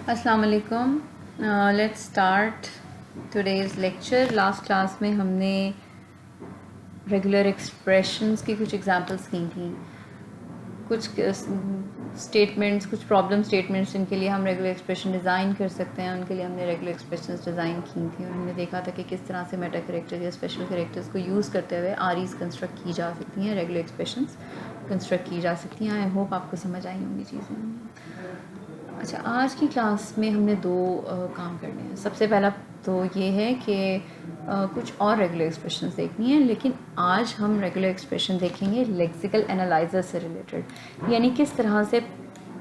अस्सलाम वालेकुम। Let's start today's lecture. Last class में हमने रेगुलर एक्सप्रेशंस की कुछ एग्जांपल्स की थी, कुछ स्टेटमेंट्स, कुछ प्रॉब्लम स्टेटमेंट्स जिनके लिए हम रेगुलर एक्सप्रेशन डिज़ाइन कर सकते हैं, उनके लिए हमने रेगुलर एक्सप्रेशंस डिज़ाइन की थी और हमने देखा था कि किस तरह से मेटा कैरेक्टर या स्पेशल कैरेक्टर्स को यूज़ करते हुए आरईज कंस्ट्रक्ट की जा सकती हैं, रेगुलर एक्सप्रेशंस कंस्ट्रक्ट की जा सकती हैं। आई होप आपको समझ आई होंगी चीज़ें। अच्छा, आज की क्लास में हमने दो काम करने हैं। सबसे पहला तो ये है कि कुछ और रेगुलर एक्सप्रेशंस देखनी है, लेकिन आज हम रेगुलर एक्सप्रेशन देखेंगे लेक्सिकल एनालाइज़र से रिलेटेड, यानी किस तरह से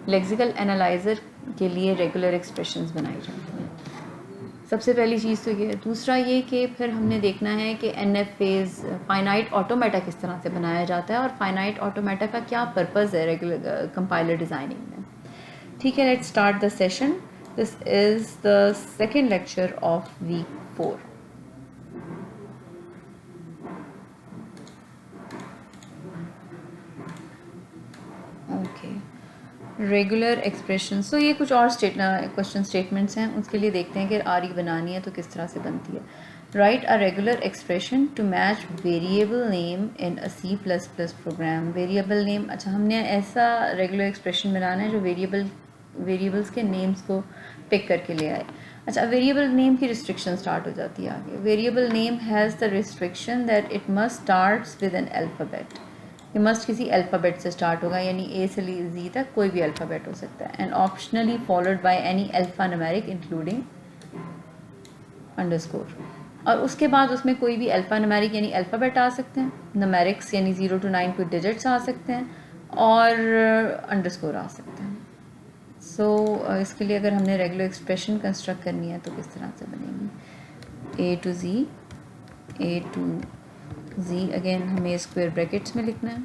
लेक्सिकल एनालाइज़र के लिए रेगुलर एक्सप्रेशंस बनाई जाती हैं। सबसे पहली चीज़ तो ये है। दूसरा ये कि फिर हमने देखना है कि एनएफ फेज़ फाइनाइट ऑटोमेटा किस तरह से बनाया जाता है और फाइनाइट ऑटोमेटा का क्या पर्पज़ है रेगुलर कंपाइलर डिज़ाइनिंग में। ठीक है, let's start the session. This is the second lecture of week 4। Okay, regular expression. So ये कुछ और क्वेश्चन स्टेटमेंट्स हैं, उसके लिए देखते हैं कि आर ई बनानी है तो किस तरह से बनती है। Write a regular expression to match variable name in a C++ program. Variable name, अच्छा हमने ऐसा रेगुलर एक्सप्रेशन बनाना है जो वेरिएबल्स के नेम्स को पिक करके ले आए। अच्छा, वेरिएबल नेम की रिस्ट्रिक्शन स्टार्ट हो जाती है आगे। Variable name has the restriction that it must starts with N alphabet. ये मस्ट किसी अल्फ़ाबेट से स्टार्ट होगा, यानी ए से जी तक कोई भी अल्फ़ाबेट हो सकता है। And optionally followed by any alpha numeric including underscore. और उसके बाद उसमें कोई भी अल्फ़ा न्यूमेरिक यानी अल्फ़ाबेट आ सकते हैं, न्यूमेरिक्स यानी 0 to 9 कोई डिजिट्स आ सकते हैं, और अंडरस्कोर आ सकते हैं। सो इसके लिए अगर हमने रेगुलर एक्सप्रेशन कंस्ट्रक्ट करनी है तो किस तरह से बनेगी। ए टू जी अगेन हमें स्क्वायर ब्रैकेट्स में लिखना है।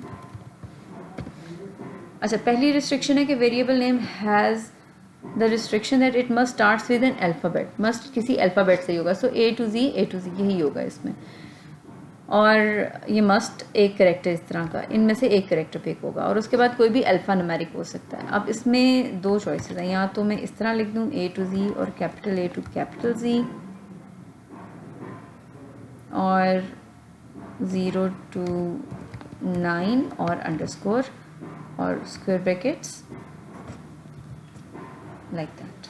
अच्छा, पहली रिस्ट्रिक्शन है कि variable name has the restriction that it must starts with N alphabet. Must किसी अल्फ़ाबेट से ही होगा। सो ए टू जी यही होगा इसमें, और ये मस्ट एक करेक्टर इस तरह का, इनमें से एक करेक्टर पिक होगा, और उसके बाद कोई भी अल्फ़ा न्यूमेरिक हो सकता है। अब इसमें दो चॉइसेस हैं, या तो मैं इस तरह लिख दूँ ए टू जी और capital A to capital G, और 0 to 9 और अंडरस्कोर और square brackets like that.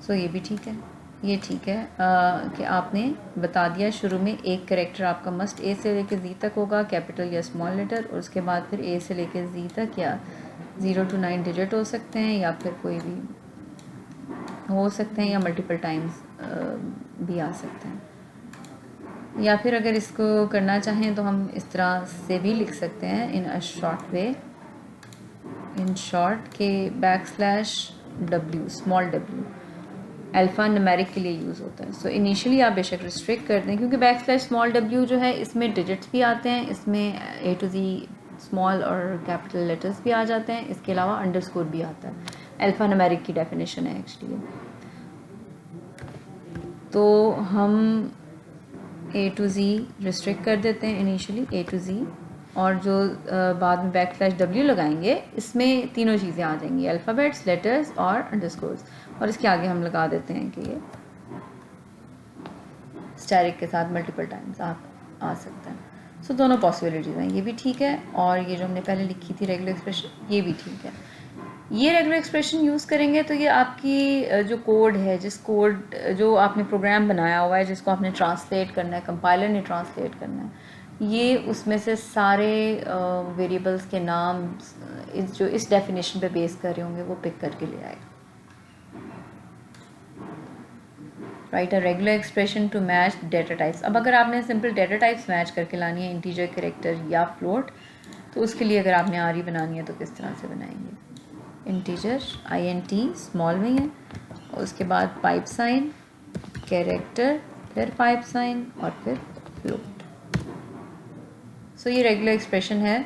So ये भी ठीक है, ये ठीक है कि आपने बता दिया शुरू में एक करेक्टर आपका मस्ट ए से लेकर जी तक होगा, कैपिटल या स्मॉल लेटर, और उसके बाद फिर ए से लेकर जी तक या 0 to 9 डिजिट हो सकते हैं, या फिर कोई भी हो सकते हैं, या मल्टीपल टाइम्स भी आ सकते हैं। या फिर अगर इसको करना चाहें तो हम इस तरह से भी लिख सकते हैं in a short way, in short के \w small w alphanumeric के लिए यूज़ होता है। सो इनिशियली आप बेशक रिस्ट्रिक्ट कर दें, क्योंकि \स्मॉल w जो है इसमें डिजिट्स भी आते हैं, इसमें ए टू जी स्मॉल और कैपिटल लेटर्स भी आ जाते हैं, इसके अलावा अंडरस्कोर भी आता है। अल्फ़ा न्यूमेरिक की डेफिनेशन है एक्चुअली। तो हम ए टू जी रिस्ट्रिक्ट कर देते हैं इनिशियली, ए टू जी, और जो बाद में \w लगाएंगे इसमें तीनों चीज़ें आ जाएंगी, अल्फ़ाबेट्स, लेटर्स और अंडरस्कोर्स, और इसके आगे हम लगा देते हैं कि ये स्टैरिक के साथ मल्टीपल टाइम्स आ सकता है। सो दोनों पॉसिबिलिटीज़ हैं, ये भी ठीक है, और ये जो हमने पहले लिखी थी रेगुलर एक्सप्रेशन, ये भी ठीक है। ये रेगुलर एक्सप्रेशन यूज़ करेंगे तो ये आपकी जो कोड है, जो आपने प्रोग्राम बनाया हुआ है, जिसको आपने ट्रांसलेट करना है, कंपाइलर ने ट्रांसलेट करना है, ये उसमें से सारे वेरिएबल्स के नाम जो इस डेफिनेशन पे बेस कर रहे होंगे वो पिक करके ले आएगा। Write a regular expression to match data types. अब अगर आपने सिंपल डेटा टाइप्स मैच करके लानी है, इंटीजर, कैरेक्टर या फ्लोट, तो उसके लिए अगर आपने आर ई बनानी है तो किस तरह से बनाएंगे। इंटीजर INT स्मॉल में है, और उसके बाद पाइप साइन, कैरेक्टर, फिर पाइप साइन और फिर फ्लोट। सो ये रेगुलर एक्सप्रेशन है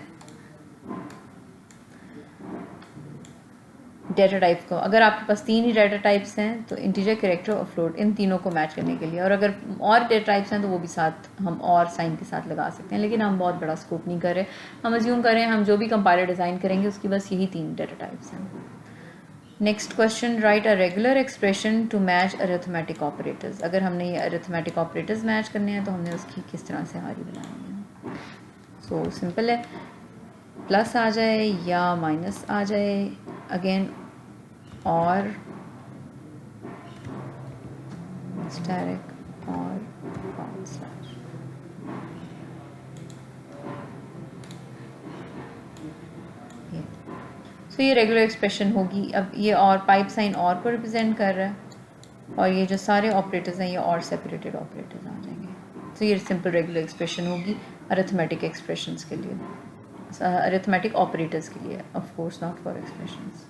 डेटा टाइप को। अगर आपके पास तीन ही डेटा टाइप्स हैं तो इंटीजर, कैरेक्टर और फ्लोट, इन तीनों को मैच करने के लिए, और अगर और डेटा टाइप्स हैं तो वो भी साथ हम और साइन के साथ लगा सकते हैं, लेकिन हम बहुत बड़ा स्कोप नहीं कर रहे। हम अज्यूम करें हम जो भी कंपाइलर डिज़ाइन करेंगे उसकी बस यही तीन डेटा टाइप्स हैं। Next question, write a regular expression to match arithmetic operators. अगर हमने ये अरिथमेटिक ऑपरेटर्स मैच करने हैं तो हमने उसकी किस तरह से हारी बनानी है। सो सिंपल है, प्लस आ जाए या माइनस आ जाए, अगेन और स्टैरिक और फॉरवर्ड स्लैश। सो ये रेगुलर एक्सप्रेशन होगी। अब ये और पाइप साइन और को रिप्रेजेंट कर रहा है और ये जो सारे ऑपरेटर्स हैं ये और सेपरेटेड ऑपरेटर्स आ जाएंगे। तो ये सिंपल रेगुलर एक्सप्रेशन होगी अरिथमेटिक एक्सप्रेशंस के लिए, अरिथमेटिक ऑपरेटर्स के लिए, of course not for expressions.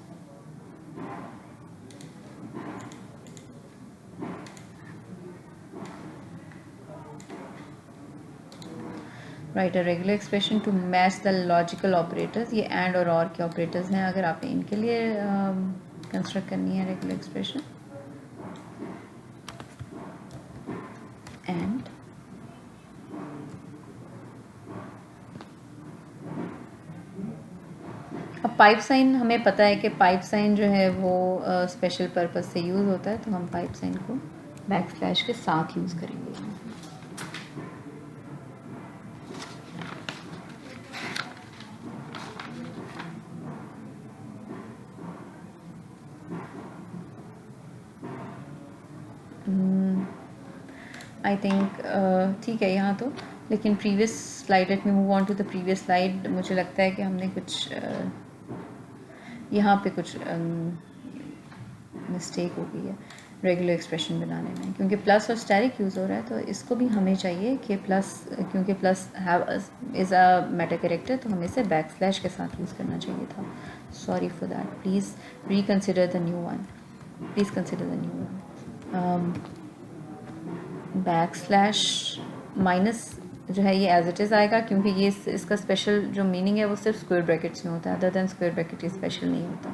Write a regular expression to match the logical operators. ये एंड और के ऑपरेटर्स हैं। अगर आपने इनके लिए कंस्ट्रक्ट करनी है रेगुलर एक्सप्रेशन, एंड अब पाइप साइन हमें पता है कि पाइप साइन जो है वो स्पेशल पर्पस से यूज़ होता है, तो हम पाइप साइन को बैक स्लैश के साथ यूज़ करेंगे। आई थिंक ठीक है यहाँ तो, लेकिन previous slide, let me move on to the previous slide. मुझे लगता है कि हमने कुछ यहाँ पे कुछ मिस्टेक हो गई है रेगुलर एक्सप्रेशन बनाने में, क्योंकि प्लस और स्टैरिक यूज़ हो रहा है, तो इसको भी हमें चाहिए कि प्लस, क्योंकि plus have is a Meta character, तो हमें इसे बैक स्लैश के साथ यूज़ करना चाहिए था। Sorry for that, please reconsider the new one, please consider the new one. Back slash minus जो है ये एज इट इज़ आएगा, क्योंकि ये इसका स्पेशल जो मीनिंग है वो सिर्फ स्क्वायर ब्रैकेट्स में होता है, अदर देन स्क्वायर ब्रैकेट ये स्पेशल नहीं होता।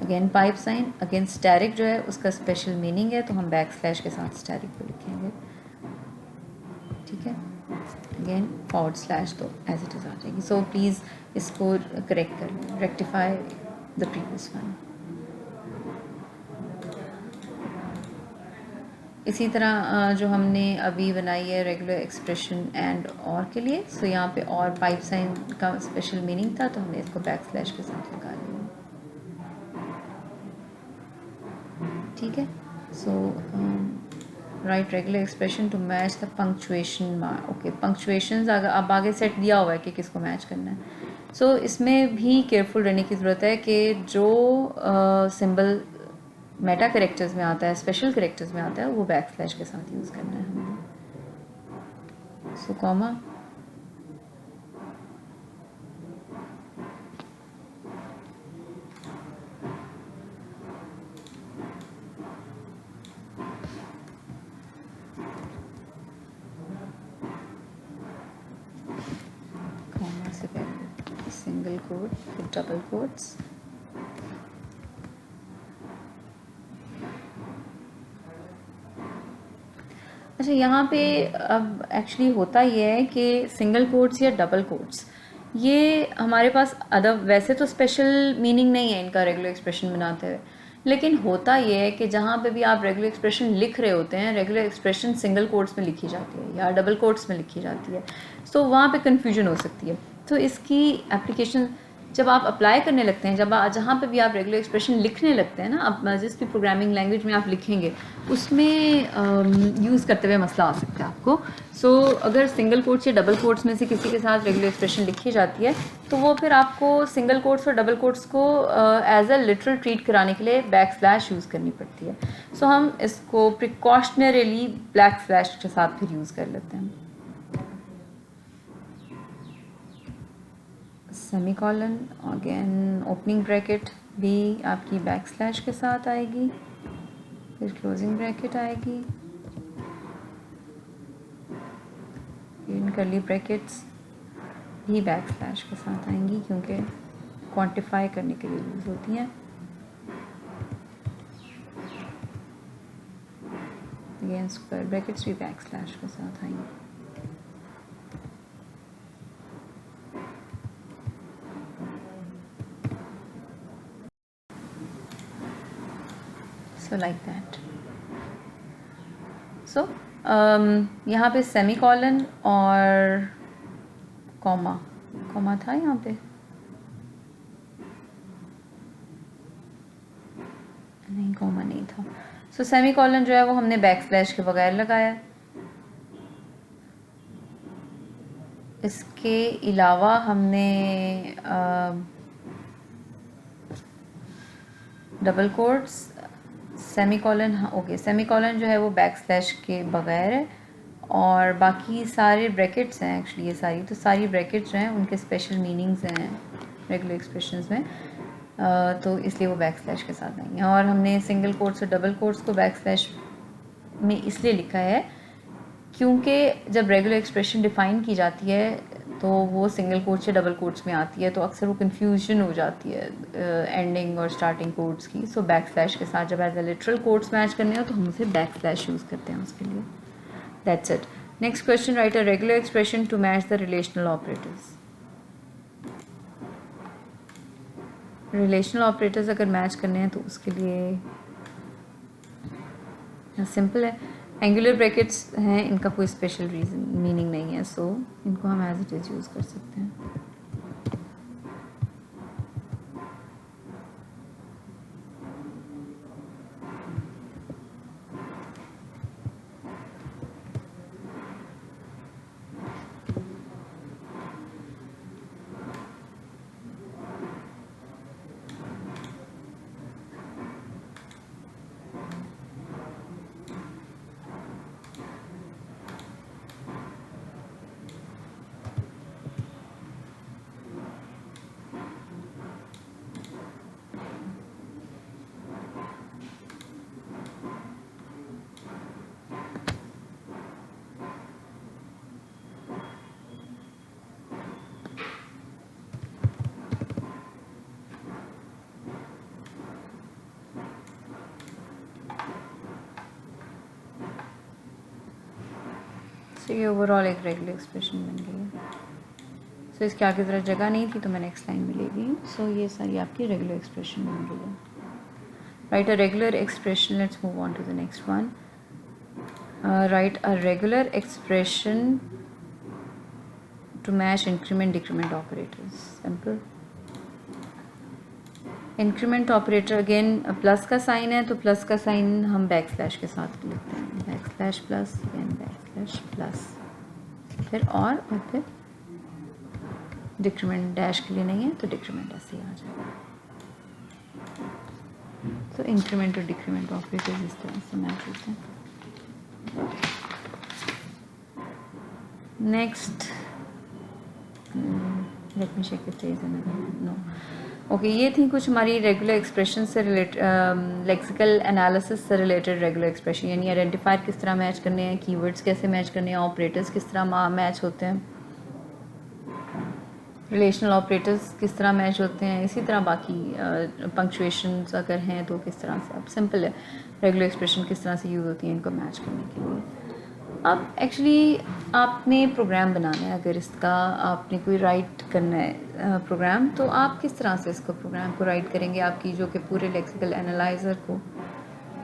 Again pipe sign, again asterisk जो है उसका स्पेशल मीनिंग है, तो हम बैक स्लैश के साथ स्टैरिक को लिखेंगे, ठीक है। अगेन फॉरवर्ड स्लैश तो एज इट इज़ आ जाएगी। सो प्लीज़ इसको करेक्ट कर लें, रेक्टिफाई द प्रीवियस वन। इसी तरह जो हमने अभी बनाई है रेगुलर एक्सप्रेशन एंड और के लिए, सो यहाँ पे और पाइप साइन का स्पेशल मीनिंग था, तो हमने इसको बैक स्लैश के साथ लगा लिया, ठीक है। So write regular expression to match the punctuation mark. Okay, punctuations अब आगे सेट दिया हुआ है कि किसको मैच करना है। सो इसमें भी केयरफुल रहने की ज़रूरत है कि जो सिंबल मेटा करेक्टर्स में आता है, स्पेशल करेक्टर्स में आता है, वो बैक स्लैश के साथ यूज़ करना है हमें। सो कॉमा, कॉमा से पहले सिंगल कोट फिर डबल कोट्स। अच्छा, यहाँ पे अब एक्चुअली होता ये है कि सिंगल कोट्स या डबल कोट्स ये हमारे पास अदर, वैसे तो स्पेशल मीनिंग नहीं है इनका रेगुलर एक्सप्रेशन बनाते हुए, लेकिन होता ये है कि जहाँ पे भी आप रेगुलर एक्सप्रेशन लिख रहे होते हैं, रेगुलर एक्सप्रेशन सिंगल कोट्स में लिखी जाती है या डबल कोट्स में लिखी जाती है, तो वहाँ पे कन्फ्यूजन हो सकती है। तो इसकी एप्लीकेशन जब आप अप्लाई करने लगते हैं, जब जहाँ पे भी आप रेगुलर एक्सप्रेशन लिखने लगते हैं ना, आप जिस भी प्रोग्रामिंग लैंग्वेज में आप लिखेंगे उसमें यूज़ करते हुए मसला आ सकता है आपको। सो अगर सिंगल कोट्स या डबल कोट्स में से किसी के साथ रेगुलर एक्सप्रेशन लिखी जाती है, तो वो फिर आपको सिंगल कोट्स और डबल कोट्स को एज अ लिटरल ट्रीट कराने के लिए बैक स्लैश यूज़ करनी पड़ती है। सो हम इसको प्रिकॉशनरीली बैक स्लैश के साथ फिर यूज़ कर लेते हैं। सेमीकॉलन, अगेन ओपनिंग ब्रैकेट भी आपकी बैक स्लैश के साथ आएगी, फिर क्लोजिंग ब्रैकेट आएगी, इन कर्ली ब्रैकेट्स भी बैक स्लैश के साथ आएंगी, क्योंकि क्वांटिफाई करने के लिए यूज़ होती हैं। अगेन स्क्वायर ब्रैकेट्स भी बैक स्लैश के साथ आएंगी। So like that. सो यहाँ पे सेमी कॉलन और कॉमा था यहाँ पे, नहीं कॉमा नहीं था. सो सेमी कॉलन जो है वो हमने बैक स्लैश के बगैर लगाया. इसके अलावा हमने double quotes, semi colon, okay semi colon जो है वो बैक स्लैश के बगैर है, और बाकी सारे ब्रैकेट्स हैं एक्चुअली, ये सारी ब्रैकेट्स जो हैं उनके स्पेशल मीनिंग्स हैं रेगुलर एक्सप्रेशंस में, तो इसलिए वो बैक स्लैश के साथ नहीं है. और हमने सिंगल कोट्स और डबल कोट्स को बैक स्लैश में इसलिए लिखा है क्योंकि जब रेगुलर एक्सप्रेशन डिफ़ाइन की जाती है तो वो सिंगल कोट्स या डबल कोट्स में आती है, तो अक्सर वो कन्फ्यूजन हो जाती है एंडिंग और स्टार्टिंग कोट्स की. सो बैक स्लैश के साथ जब as a literal quotes match करने हो तो हम उसे बैक स्लैश यूज़ करते हैं उसके लिए. That's it. Next question, write a regular expression to match the relational operators. Relational operators अगर मैच करने हैं तो उसके लिए सिंपल है. एंगुलर ब्रैकेट्स हैं, इनका कोई स्पेशल रीज़न मीनिंग नहीं है, सो इनको हम एज इट इज़ यूज़ कर सकते हैं. तो ये ओवरऑल एक रेगुलर एक्सप्रेशन बन गई है. सो इसके आगे ज़रा जगह नहीं थी तो मैं नेक्स्ट लाइन में ले गई. सो ये सारी आपकी रेगुलर एक्सप्रेशन बन गई है. Write a regular expression, let's move on to the next one. Write a regular expression to match increment decrement operators. Simple. Increment operator again plus का साइन है, तो प्लस का साइन हम बैक स्लैश के साथ लिखते हैं. Back slash plus, back slash plus, फिर और फिर डिक्रीमेंट डैश के लिए नहीं है तो डिक्रीमेंट ऐसे ही आ जाएगा. तो इंक्रीमेंट और डिक्रीमेंट ऑपरेटर्स इस तरह से मैच होते हैं. Next, let me check if there is another. No. Okay, ये थी कुछ हमारी रेगुलर एक्सप्रेशन से रिलेटेड, लेक्सिकल एनालिसिस से रिलेटेड रेगुलर एक्सप्रेशन, यानी आइडेंटिफायर किस तरह मैच करने हैं, कीवर्ड्स कैसे मैच करने हैं, ऑपरेटर्स किस तरह मैच होते हैं, रिलेशनल ऑपरेटर्स किस तरह मैच होते हैं, इसी तरह बाकी पंक्चुएशंस अगर हैं तो किस तरह से. अब सिंपल है, रेगुलर एक्सप्रेशन किस तरह से यूज़ होती हैं इनको मैच करने के लिए. अब एक्चुअली आपने प्रोग्राम बनाना है, अगर इसका आपने कोई राइट करना है प्रोग्राम, तो आप किस तरह से इसको प्रोग्राम को राइट करेंगे, आपकी जो कि पूरे लेक्सिकल एनालाइज़र को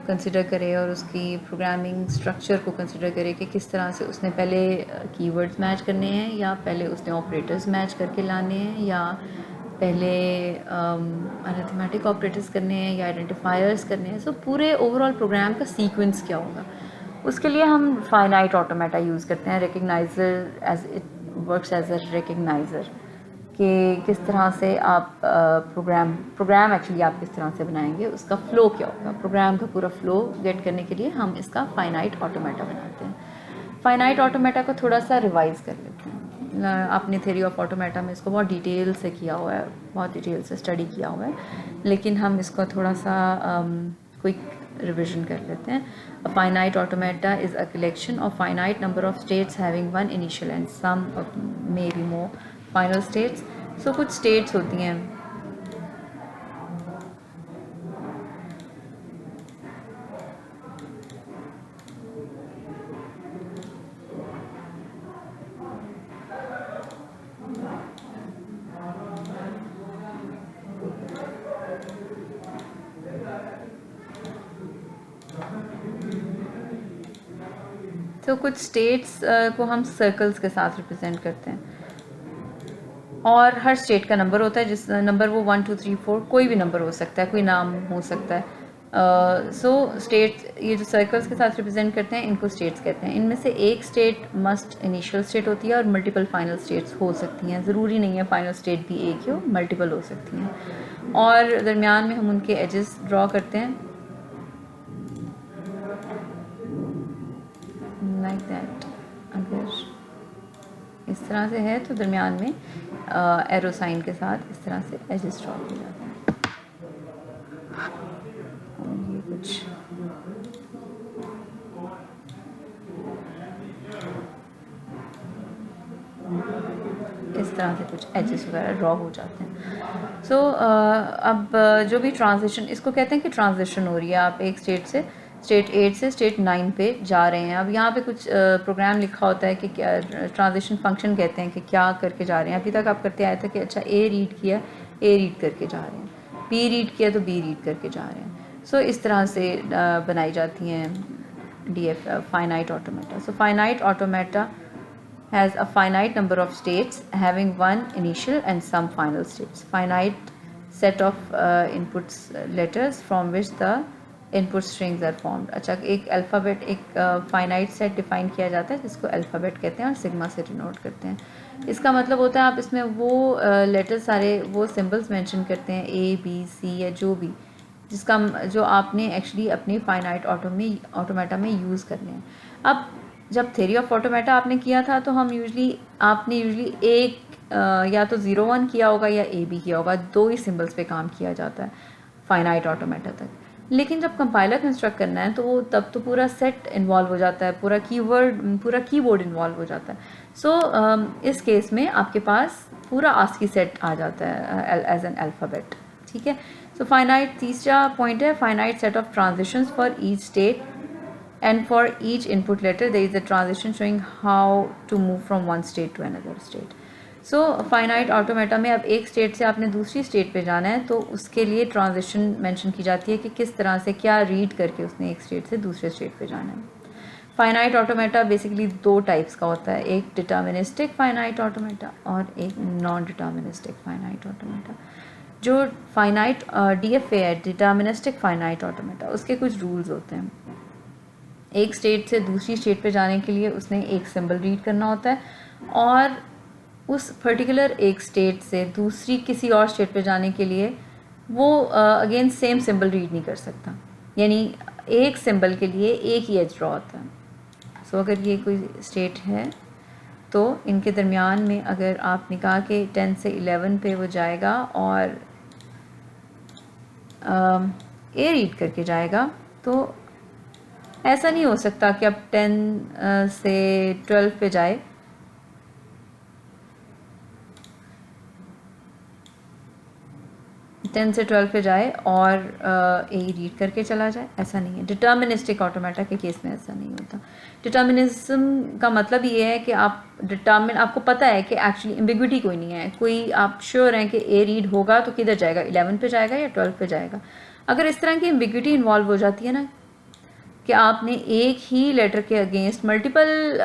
कंसिडर करे और उसकी प्रोग्रामिंग स्ट्रक्चर को कंसिडर करे कि किस तरह से उसने पहले कीवर्ड्स मैच करने हैं, या पहले उसने ऑपरेटर्स मैच करके लाने हैं, या पहले अरिथमेटिक ऑपरेटर्स करने हैं, या आइडेंटिफायर्स करने हैं. सो पूरे ओवरऑल प्रोग्राम का सीक्वेंस क्या होगा, उसके लिए हम फाइनाइट ऑटोमेटा यूज़ करते हैं. Recogniser as it works as a recogniser, कि किस तरह से आप प्रोग्राम एक्चुअली आप किस तरह से बनाएंगे, उसका फ़्लो क्या होगा, प्रोग्राम का पूरा फ़्लो गेट करने के लिए हम इसका फाइनाइट ऑटोमेटा बनाते हैं. फाइनाइट ऑटोमेटा को थोड़ा सा रिवाइज़ कर लेते हैं. आपने थ्योरी ऑफ ऑटोमेटा में इसको बहुत डिटेल से किया हुआ है, बहुत डिटेल से स्टडी किया हुआ है, लेकिन हम इसको थोड़ा सा क्विक रिविजन कर लेते हैं. A finite automata is a collection of finite number of states having one initial and some of maybe more final states. So कुछ states होती हैं, तो कुछ स्टेट्स को हम सर्कल्स के साथ रिप्रेजेंट करते हैं और हर स्टेट का नंबर होता है, जिस नंबर वो 1 2 3 4 कोई भी नंबर हो सकता है, कोई नाम हो सकता है। सो स्टेट्स, ये जो सर्कल्स के साथ रिप्रेजेंट करते हैं इनको स्टेट्स कहते हैं। इनमें से एक स्टेट मस्ट इनिशियल स्टेट होती है और मल्टीपल फाइनल स्टेट्स हो सकती हैं, ज़रूरी नहीं है फाइनल स्टेट भी एक ही हो, मल्टीपल हो सकती हैं। और दरमियान में हम उनके एजेस ड्रॉ करते हैं लाइक दैट। अगर इस तरह से है तो दरमियान में एरो साइन के साथ इस तरह से एजेस ड्रॉ किए जाते हैं। और ये कुछ इस तरह से कुछ एजेस वगैरह ड्रॉ हो जाते हैं। सो अब जो भी ट्रांजिशन, इसको कहते हैं कि ट्रांजिशन हो रही है, आप एक स्टेट से स्टेट 8 से स्टेट 9 पे जा रहे हैं। अब यहाँ पे कुछ प्रोग्राम लिखा होता है कि क्या ट्रांजिशन फंक्शन कहते हैं कि क्या करके जा रहे हैं। अभी तक आप करते आए थे कि अच्छा ए रीड किया, ए रीड करके जा रहे हैं, बी रीड किया तो बी रीड करके जा रहे हैं। सो इस तरह से बनाई जाती हैं DF finite automata. So finite automata has a finite number of states having one initial and some final states. Finite set of inputs letters from which the input strings are formed. अच्छा, एक alphabet, एक finite set define किया जाता है जिसको alphabet कहते हैं और सिग्मा से डिनोट करते हैं। इसका मतलब होता है आप इसमें वो लेटर सारे वो सिंबल्स मेंशन करते हैं A B C या जो भी, जिसका जो आपने एक्चुअली अपनी फाइनाइट ऑटोमेटा में यूज़ करने हैं। अब जब थ्योरी ऑफ ऑटोमेटा आपने किया था तो आपने यूजली एक या तो 0 1 किया होगा या A B किया होगा, 2 ही सिंबल्स पे काम किया जाता है फाइनाइट ऑटोमेटा तक। लेकिन जब कंपाइलर कंस्ट्रक्ट करना है तो वो तब तो पूरा सेट इन्वॉल्व हो जाता है, पूरा कीबोर्ड इन्वॉल्व हो जाता है। सो इस केस में आपके पास पूरा आस्की सेट आ जाता है एज एन अल्फ़ाबेट, ठीक है। सो फाइनाइट, तीसरा पॉइंट है finite set of transitions for each state and for each input letter there is a transition showing how to move from one state to another state. So finite automata में अब एक state से आपने दूसरी state पे जाना है तो उसके लिए ट्रांजिशन मेंशन की जाती है कि किस तरह से क्या रीड करके उसने एक स्टेट से दूसरे स्टेट पे जाना है। फाइनाइट ऑटोमेटा बेसिकली 2 टाइप्स का होता है, एक डिटर्मिनिस्टिक फाइनाइट ऑटोमेटा और एक नॉन डिटर्मिनिस्टिक फाइनाइट ऑटोमेटा। जो फाइनाइट DFA है, डिटर्मिनिस्टिक फाइनाइट ऑटोमेटा, उसके कुछ रूल्स होते हैं। एक स्टेट से दूसरी स्टेट पे जाने के लिए उसने एक सिंबल रीड करना होता है और उस पर्टिकुलर एक स्टेट से दूसरी किसी और स्टेट पे जाने के लिए वो अगेन सेम सिंबल रीड नहीं कर सकता, यानी एक सिंबल के लिए एक ही एज ड्रॉ होता है। सो अगर ये कोई स्टेट है तो इनके दरमियान में अगर आपने कहा कि 10 से 11 पे वो जाएगा और ए रीड करके जाएगा, तो ऐसा नहीं हो सकता कि अब 10 से 12 पे जाए, 10 से 12 पे जाए और ए रीड करके चला जाए, ऐसा नहीं है। डिटर्मिनिस्टिक ऑटोमेटा के केस में ऐसा नहीं होता। डिटर्मिनिज्म का मतलब ये है कि आपको पता है कि एक्चुअली एम्बिग्विटी कोई नहीं है, कोई आप श्योर हैं कि ए रीड होगा तो किधर जाएगा, 11 पे जाएगा या 12 पे जाएगा। अगर इस तरह की एम्बिग्विटी इन्वॉल्व हो जाती है ना कि आपने एक ही लेटर के अगेंस्ट मल्टीपल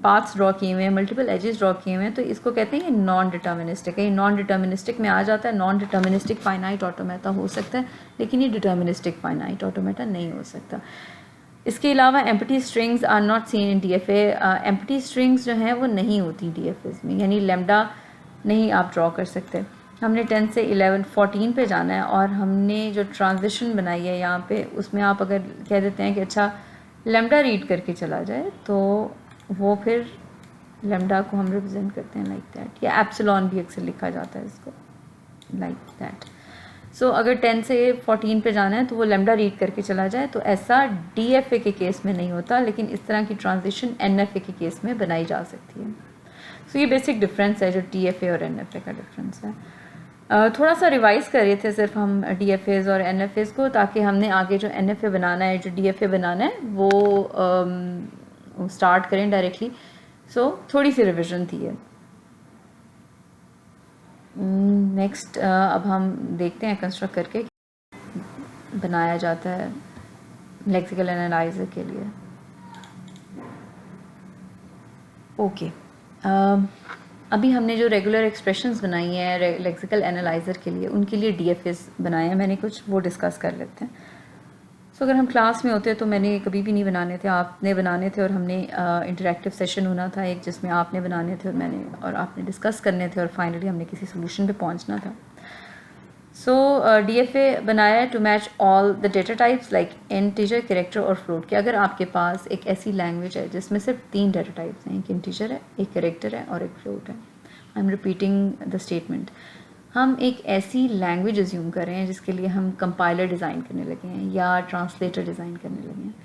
पाथ्स ड्रॉ किए हुए हैं, मल्टीपल एजेस ड्रॉ किए हुए हैं, तो इसको कहते हैं ये नॉन डिटर्मिनिस्टिक है। ये नॉन डिटर्मिनिस्टिक में आ जाता है। नॉन डिटर्मिनिस्टिक फाइनाइट ऑटोमेटा हो सकता है लेकिन ये डिटर्मिनिस्टिक फाइनाइट ऑटोमेटा नहीं हो सकता। इसके अलावा empty strings are not seen in DFA। Empty strings जो हैं वो नहीं होती DFAs में, यानी लैम्डा नहीं आप ड्रॉ कर सकते। हमने 10 से 11 14 पे जाना है और हमने जो ट्रांजिशन बनाई है यहाँ पे, उसमें आप अगर कह देते हैं कि अच्छा लैम्डा रीड करके चला जाए तो वो फिर लैम्डा को हम रिप्रेजेंट करते हैं लाइक दैट, या एप्सिलॉन भी अक्सर लिखा जाता है इसको लाइक दैट। सो अगर 10 से 14 पे जाना है तो वो लैम्डा रीड करके चला जाए, तो ऐसा DFA के केस में नहीं होता, लेकिन इस तरह की ट्रांजिशन NFA के केस में बनाई जा सकती है। सो ये बेसिक डिफरेंस है जो DFA और NFA का डिफरेंस है। थोड़ा सा रिवाइज़ कर रहे थे सिर्फ हम DFAs और NFAs को, ताकि हमने आगे जो NFA बनाना है, जो DFA बनाना है, वो स्टार्ट करें डायरेक्टली। सो थोड़ी सी रिविजन थी है। नेक्स्ट अब हम देखते हैं कंस्ट्रक्ट करके बनाया जाता है लेक्सिकल एनालाइजर के लिए। ओके, अभी हमने जो रेगुलर एक्सप्रेशंस बनाई हैं लेक्सिकल एनालाइज़र के लिए, उनके लिए डीएफएस बनाए हैं मैंने कुछ, वो डिस्कस कर लेते हैं। सो अगर हम क्लास में होते तो मैंने कभी भी नहीं बनाने थे, आपने बनाने थे, और हमने इंटरेक्टिव सेशन होना था एक, जिसमें आपने बनाने थे और आपने डिस्कस करने थे, और फाइनली हमने किसी सोल्यूशन पे पहुंचना था। सो डीएफए बनाया है to match all the data types like integer, character और फ्लोट। कि अगर आपके पास एक ऐसी लैंग्वेज है जिसमें सिर्फ 3 डेटा टाइप्स हैं, एक इंटीजर है, एक कैरेक्टर है और एक फ्लोट है, I am repeating the statement. हम एक ऐसी लैंग्वेज अज्यूम कर रहे हैं जिसके लिए हम कंपाइलर डिज़ाइन करने लगे हैं या ट्रांसलेटर डिज़ाइन करने लगे हैं।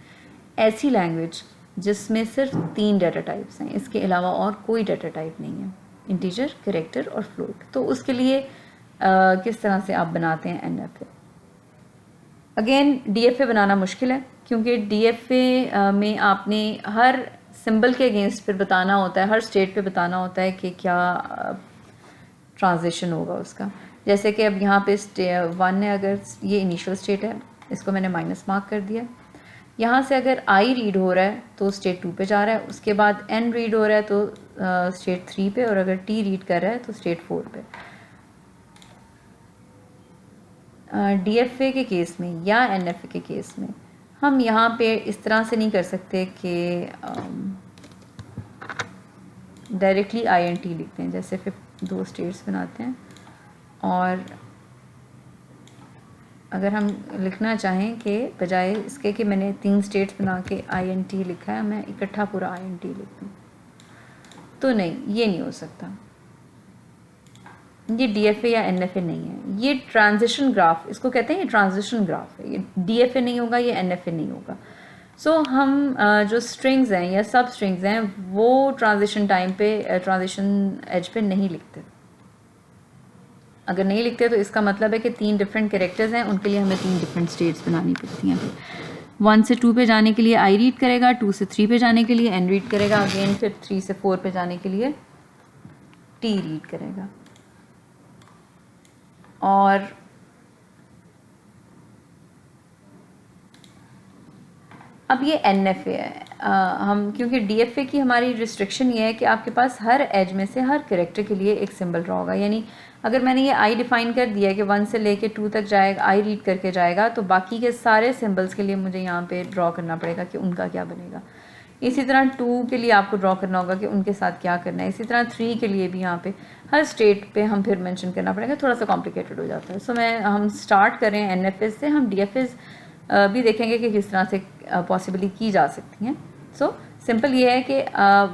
ऐसी लैंग्वेज जिसमें सिर्फ 3 डेटा टाइप्स हैं, इसके अलावा और कोई डेटा टाइप नहीं है, इंटीजर, कैरेक्टर और फ्लोट। तो उसके लिए किस तरह से आप बनाते हैं एनएफए। अगेन डीएफए बनाना मुश्किल है, क्योंकि डीएफए में आपने हर सिंबल के अगेंस्ट फिर बताना होता है, हर स्टेट पे बताना होता है कि क्या ट्रांजिशन होगा उसका। जैसे कि अब यहाँ पे 1 है, अगर ये इनिशियल स्टेट है, इसको मैंने माइनस मार्क कर दिया। यहाँ से अगर आई रीड हो रहा है तो स्टेट 2 पे जा रहा है, उसके बाद एन रीड हो रहा है तो स्टेट 3 पे, और अगर टी रीड कर रहा है तो स्टेट 4 पे। डीएफए के केस में या एनएफए के केस में हम यहाँ पे इस तरह से नहीं कर सकते कि डायरेक्टली आईएनटी लिखते हैं, जैसे फिर 2 स्टेट्स बनाते हैं, और अगर हम लिखना चाहें कि बजाय इसके कि मैंने 3 स्टेट्स बना के आईएनटी लिखा है, मैं इकट्ठा पूरा आईएनटी लिख दूँ, तो नहीं, ये नहीं हो सकता। ये डीएफए या एनएफए नहीं है, ये ट्रांजिशन ग्राफ इसको कहते हैं, ये ट्रांजिशन ग्राफ है। ये डीएफए नहीं होगा, ये एनएफए नहीं होगा। सो हम जो स्ट्रिंग्स हैं या सब स्ट्रिंग्स हैं वो ट्रांजिशन टाइम पे, ट्रांजिशन एज पे नहीं लिखते। अगर नहीं लिखते तो इसका मतलब है कि 3 डिफरेंट कैरेक्टर्स हैं, उनके लिए हमें 3 डिफरेंट स्टेट्स बनानी पड़ती हैं। फिर 1 से 2 पे जाने के लिए आई रीड करेगा, 2 से 3 पे जाने के लिए एन रीड करेगा, अगेन फिर 3 से 4 पे जाने के लिए टी रीड करेगा। और अब ये एनएफए है, हम क्योंकि डीएफए की हमारी रिस्ट्रिक्शन ये है कि आपके पास हर एज में से हर कैरेक्टर के लिए एक सिंबल ड्रॉ होगा। यानी अगर मैंने ये आई डिफाइन कर दिया कि 1 से लेके 2 तक जाएगा, आई रीड करके जाएगा, तो बाकी के सारे सिंबल्स के लिए मुझे यहाँ पे ड्रॉ करना पड़ेगा कि उनका क्या बनेगा। इसी तरह 2 के लिए आपको ड्रॉ करना होगा कि उनके साथ क्या करना है। इसी तरह 3 के लिए भी यहाँ पे हर स्टेट पे हम फिर मेंशन करना पड़ेगा, थोड़ा सा कॉम्प्लिकेटेड हो जाता है। सो हम स्टार्ट करें एनएफएस से, हम डीएफएस भी देखेंगे कि किस तरह से पॉसिबली की जा सकती हैं। सो सिंपल ये है कि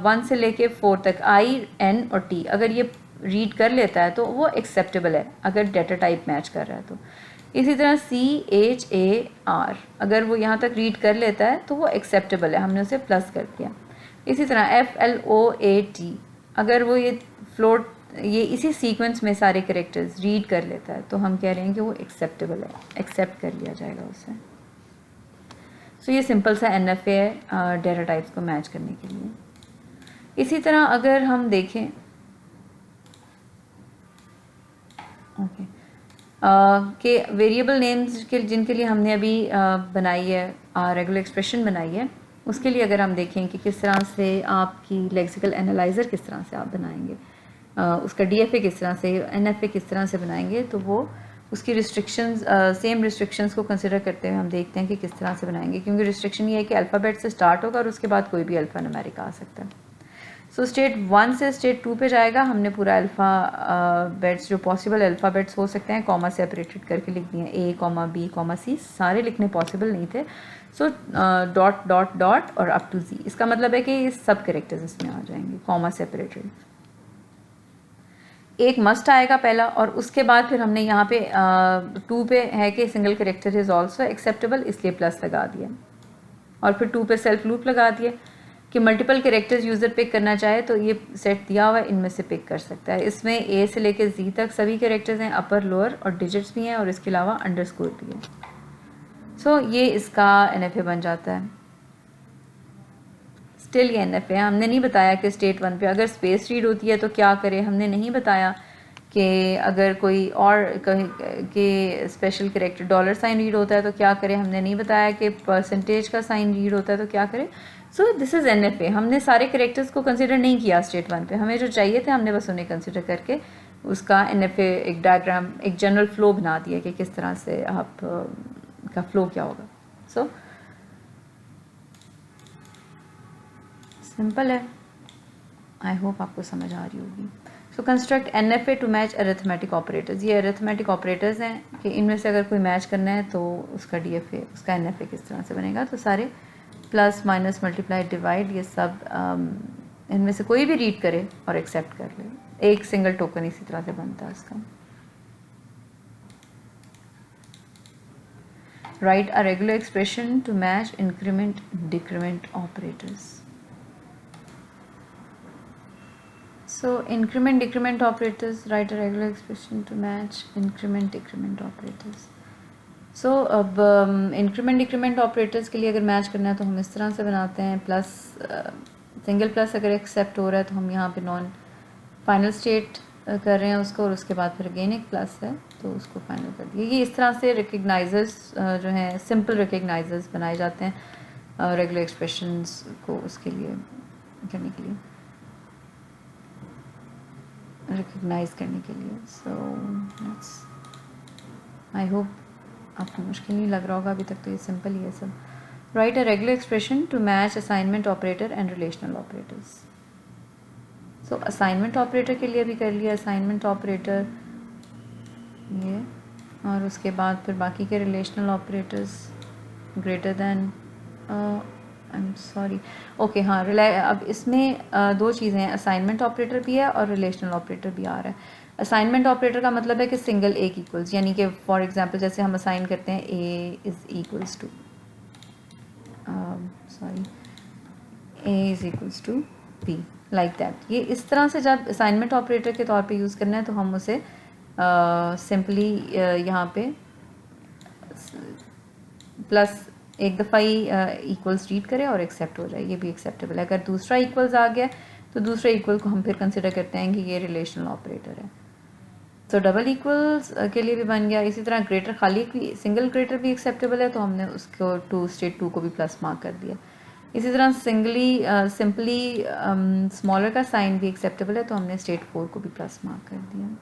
1 से लेके 4 तक आई, एन और टी अगर ये रीड कर लेता है तो वो एक्सेप्टेबल है, अगर डेटा टाइप मैच कर रहा है तो। इसी तरह सी, एच, ए, आर अगर वो यहाँ तक रीड कर लेता है तो वो एक्सेप्टेबल है, हमने उसे प्लस कर दिया। इसी तरह एफ, एल, ओ, ए, टी अगर वो ये फ्लोट ये इसी सीक्वेंस में सारे कैरेक्टर्स रीड कर लेता है तो हम कह रहे हैं कि वो एक्सेप्टेबल है, एक्सेप्ट कर लिया जाएगा उसे। सो ये सिंपल सा एनएफए है डेटा टाइप्स को मैच करने के लिए। इसी तरह अगर हम देखें कि वेरिएबल नेम्स के जिनके लिए हमने अभी बनाई है रेगुलर एक्सप्रेशन बनाई है, उसके लिए अगर हम देखें कि किस तरह से आपकी लेक्सिकल एनालाइज़र किस तरह से आप बनाएंगे, उसका डीएफए किस तरह से, एनएफए किस तरह से बनाएंगे, तो वो उसकी रिस्ट्रिक्शंस सेम रिस्ट्रिक्शंस को कंसिडर करते हुए हम देखते हैं कि किस तरह से बनाएंगे। क्योंकि रिस्ट्रिक्शन ये है कि अल्फ़ाबेट से स्टार्ट होगा और उसके बाद कोई भी अल्फ़ा न्यूमेरिक आ सकता है। सो स्टेट 1 से स्टेट 2 पे जाएगा, हमने पूरा अल्फ़ाबेट्स जो पॉसिबल अल्फ़ाबेट्स हो सकते हैं कॉमा सेपरेटेड करके लिख दिए, ए कॉमा बी कॉमा सी, सारे लिखने पॉसिबल नहीं थे। सो डॉट डॉट डॉट और अप टू जी, इसका मतलब है कि ये सब कैरेक्टर्स इसमें आ जाएंगे कॉमा सेपरेटेड। एक मस्ट आएगा पहला, और उसके बाद फिर हमने यहाँ पे 2 पे है कि single character is also acceptable, इसलिए प्लस लगा दिया, और फिर 2 पे सेल्फ लूप लगा दिए कि मल्टीपल कैरेक्टर्स यूज़र पिक करना चाहे तो ये सेट दिया हुआ है, इनमें से पिक कर सकता है। इसमें ए से लेके जी तक सभी कैरेक्टर्स हैं, अपर लोअर और डिजिट्स भी हैं, और इसके अलावा अंडरस्कोर भी है। सो ये इसका एनएफए बन जाता है। स्टिल ये एनएफए है, हमने नहीं बताया कि स्टेट 1 पे अगर स्पेस रीड होती है तो क्या करें, हमने नहीं बताया कि अगर कोई और के special character dollar sign read होता है तो क्या करें, हमने नहीं बताया कि परसेंटेज का साइन रीड होता है तो क्या करें। So this is NFA। हमने सारे करेक्टर्स को कंसिडर नहीं किया स्टेट 1 पे, हमें जो चाहिए थे हमने बस उन्हें कंसिडर करके उसका NFA एक डायग्राम, एक जनरल फ्लो बना दिया कि किस तरह से आप का फ्लो क्या होगा। सो सिंपल है, आई होप आपको समझ आ रही होगी। So construct NFA to match arithmetic operators. ये अरिथमेटिक ऑपरेटर्स हैं कि इनमें से अगर कोई मैच करना है तो उसका DFA, उसका NFA किस तरह से बनेगा। तो सारे प्लस माइनस मल्टीप्लाई डिवाइड ये सब इनमें से कोई भी रीड करे और एक्सेप्ट कर ले, एक सिंगल टोकन इसी तरह से बनता है उसका। Write a regular expression to match increment decrement operators. So increment decrement operators, write a regular expression to match increment decrement operators. So अब increment decrement operators के लिए अगर मैच करना है तो हम इस तरह से बनाते हैं, प्लस सिंगल प्लस अगर एक्सेप्ट हो रहा है तो हम यहाँ पे नॉन फाइनल स्टेट कर रहे हैं उसको, और उसके बाद फिर अगेन एक प्लस है तो उसको फाइनल कर दिए। ये इस तरह से रिकग्नाइजर्स जो हैं सिंपल रिकग्नाइजर्स बनाए जाते हैं रेगुलर एक्सप्रेशंस को उसके लिए करने के लिए, रिकग्नाइज करने के लिए। सो दैट्स, आई होप आपको मुश्किल नहीं लग रहा होगा अभी तक, तो ये सिंपल ही है सब। Write a regular expression to match assignment operator and relational operators. So assignment operator के लिए भी कर लिया, असाइनमेंट ऑपरेटर ये, और उसके बाद फिर बाकी के relational operators greater than, I am sorry, okay हाँ, अब इसमें दो चीज़ें हैं, असाइनमेंट ऑपरेटर भी है और रिलेशनल ऑपरेटर भी आ रहा है। असाइनमेंट ऑपरेटर का मतलब है कि सिंगल ए की इक्वल्स, यानी कि फॉर एग्जांपल जैसे हम असाइन करते हैं A is equals to, sorry, A is equals to B, like that. ये इस तरह से जब असाइनमेंट ऑपरेटर के तौर पे यूज़ करना है तो हम उसे सिंपली यहाँ पे प्लस एक दफ़ा ही इक्वल्स रीड करें और एक्सेप्ट हो जाए, ये भी एक्सेप्टेबल है। अगर दूसरा इक्वल्स आ गया तो दूसरे इक्वल को हम फिर कंसिडर करते हैं कि ये रिलेशनल ऑपरेटर है। तो डबल इक्वल्स के लिए भी बन गया। इसी तरह ग्रेटर, खाली सिंगल ग्रेटर भी एक्सेप्टेबल है तो हमने उसको स्टेट 2 को भी प्लस मार्क कर दिया। इसी तरह सिंपली स्मॉलर का साइन भी एक्सेप्टेबल है तो हमने स्टेट 4 को भी प्लस मार्क कर दिया।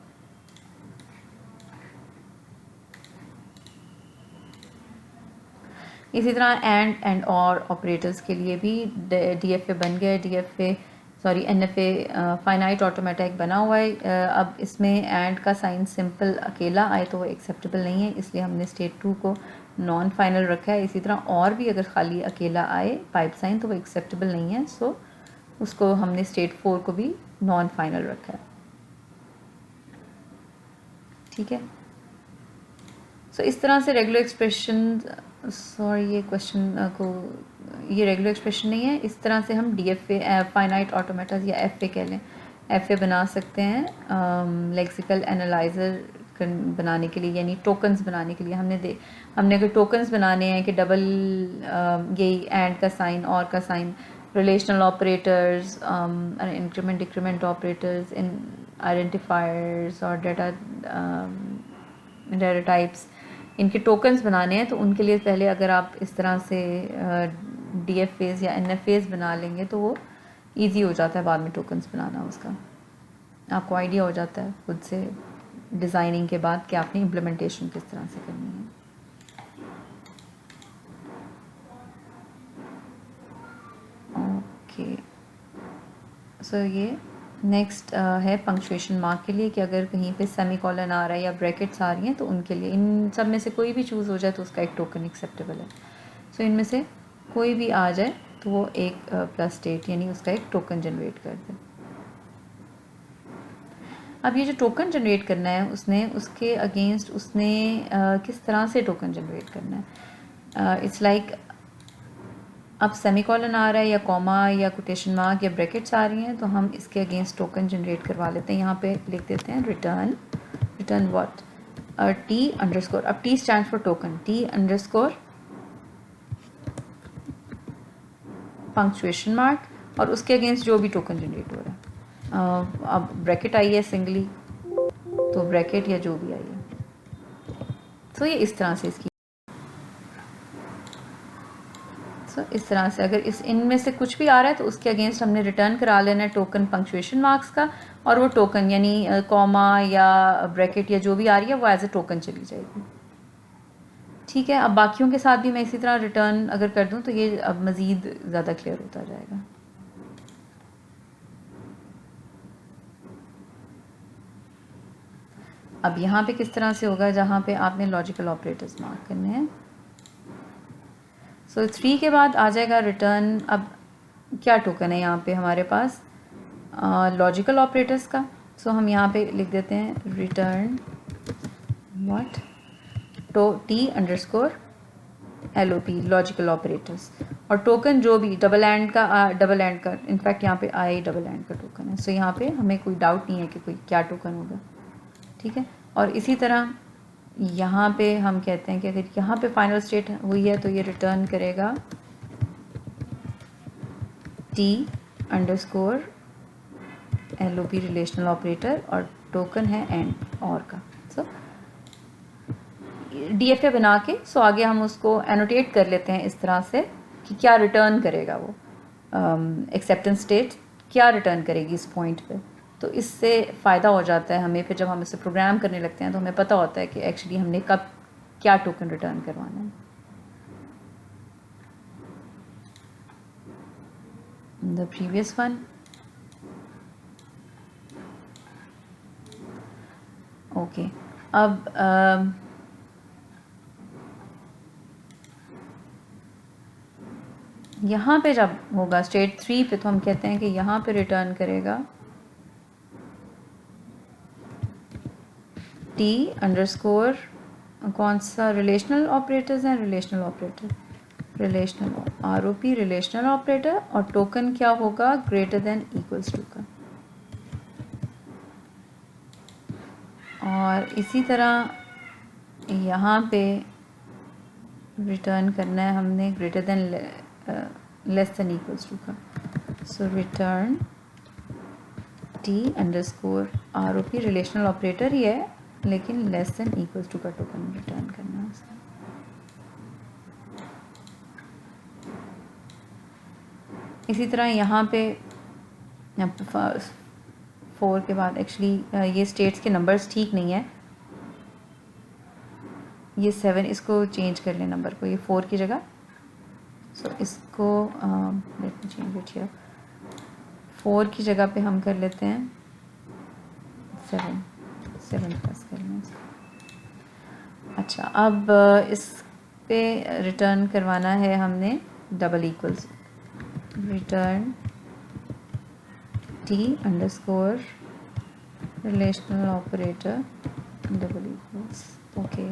इसी तरह एंड और ऑपरेटर्स के लिए भी DFA बन गया, NFA फाइनाइट ऑटोमेटिक बना हुआ है। अब इसमें एंड का साइन सिंपल अकेला आए तो वो एक्सेप्टेबल नहीं है, इसलिए हमने स्टेट 2 को नॉन फाइनल रखा है। इसी तरह और भी अगर खाली अकेला आए पाइप साइन तो वो एक्सेप्टेबल नहीं है, सो उसको हमने स्टेट 4 को भी नॉन फाइनल रखा है। ठीक है, सो इस तरह से रेगुलर एक्सप्रेशन, सॉरी ये क्वेश्चन को, ये रेगुलर एक्सप्रेशन नहीं है, इस तरह से हम DFA फाइनाइट ऑटोमेटा या FA कह लें, FA बना सकते हैं लेक्सिकल एनालाइजर बनाने के लिए, यानी टोकन्स बनाने के लिए। हमने अगर टोकन्स बनाने हैं कि डबल यही एंड का साइन और का sign, relational operators, increment decrement operators, इन आइडेंटिफायर्स और डाटा टाइप्स, इनके टोकन्स बनाने हैं तो उनके लिए पहले अगर आप इस तरह से DFAs या NFAs बना लेंगे तो वो इजी हो जाता है बाद में टोकन्स बनाना, उसका आपको आइडिया हो जाता है खुद से डिज़ाइनिंग के बाद कि आपने इम्प्लीमेंटेशन किस तरह से करनी है। ओके, सो ये नेक्स्ट है पंक्चुएशन मार्क के लिए कि अगर कहीं पे सेमी कॉलन आ रहा है या ब्रैकेट्स आ रही हैं तो उनके लिए इन सब में से कोई भी चूज़ हो जाए तो उसका एक टोकन एक्सेप्टेबल है। सो इनमें से कोई भी आ जाए तो वो एक प्लस स्टेट यानी उसका एक टोकन जनरेट कर दे। अब ये जो टोकन जनरेट करना है उसके अगेंस्ट उसने किस तरह से टोकन जनरेट करना है। इट्स लाइक अब सेमीकोलन आ रहा है या कॉमा या कोटेशन मार्क या ब्रैकेट्स आ रही हैं तो हम इसके अगेंस्ट टोकन जनरेट करवा लेते हैं। यहाँ पे लिख देते हैं रिटर्न व्हाट, टी अंडरस्कोर। अब T stand for token, T underscore punctuation mark और उसके अगेंस्ट जो भी टोकन जनरेट हो रहा है। अब ब्रैकेट आई है सिंगली तो ब्रैकेट या जो भी आई है। तो ये इस तरह से इसकी इस तरह से अगर इनमें से कुछ भी आ रहा है तो उसके अगेंस्ट हमने रिटर्न करा लेना है टोकन पंक्चुएशन मार्क्स का, और वो टोकन यानी कॉमा या ब्रैकेट या जो भी आ रही है वो एज ए टोकन चली जाएगी। ठीक है, अब बाकियों के साथ भी मैं इसी तरह रिटर्न अगर कर दूं तो ये अब मज़ीद ज़्यादा क्लियर होता जाएगा। अब यहाँ पे किस तरह से होगा, जहाँ पे आपने लॉजिकल ऑपरेटर्स मार्क करने हैं। सो 3 के बाद आ जाएगा रिटर्न। अब क्या टोकन है यहाँ पे हमारे पास लॉजिकल ऑपरेटर्स का। सो हम यहाँ पे लिख देते हैं return what T underscore LOP logical operators, और टोकन जो भी डबल एंड का इनफैक्ट यहाँ पे आई डबल एंड का टोकन है। सो यहाँ पे हमें कोई डाउट नहीं है कि कोई क्या टोकन होगा। ठीक है, और इसी तरह यहाँ पे हम कहते हैं कि अगर यहाँ पे फाइनल स्टेट हुई है तो ये रिटर्न करेगा T underscore LOP relational operator, और टोकन है एंड और का। सो DFA बना के आगे हम उसको एनोटेट कर लेते हैं इस तरह से कि क्या रिटर्न करेगा वो एक्सेप्टेंस स्टेट क्या रिटर्न करेगी इस पॉइंट पे। तो इससे फ़ायदा हो जाता है हमें, फिर जब हम इसे प्रोग्राम करने लगते हैं तो हमें पता होता है कि एक्चुअली हमने कब क्या टोकन रिटर्न करवाना है। The previous one okay. अब यहाँ पे जब होगा स्टेट 3 पे तो हम कहते हैं कि यहाँ पे रिटर्न करेगा टी अंडरस्कोर कौन सा रिलेशनल ऑपरेटर्स हैं, relational operator relational ROP relational operator, और टोकन क्या होगा ग्रेटर देन इक्वल्स टू का। और इसी तरह यहाँ पे रिटर्न करना है हमने greater than less than equals to का। So return T underscore ROP relational operator ही है लेकिन लेस देन इक्वल्स टू का टोकन रिटर्न करना है उसका। इसी तरह यहाँ पे 4 के बाद एक्चुअली ये स्टेट्स के नंबर्स ठीक नहीं है, ये 7 इसको चेंज कर लें नंबर को, ये 4 की जगह। सो इसको let me change it here, 4 की जगह पे हम कर लेते हैं 7 प्लस कर लें इसको। अच्छा, अब इस पे रिटर्न करवाना है हमने double equals return T underscore relational operator double equals okay.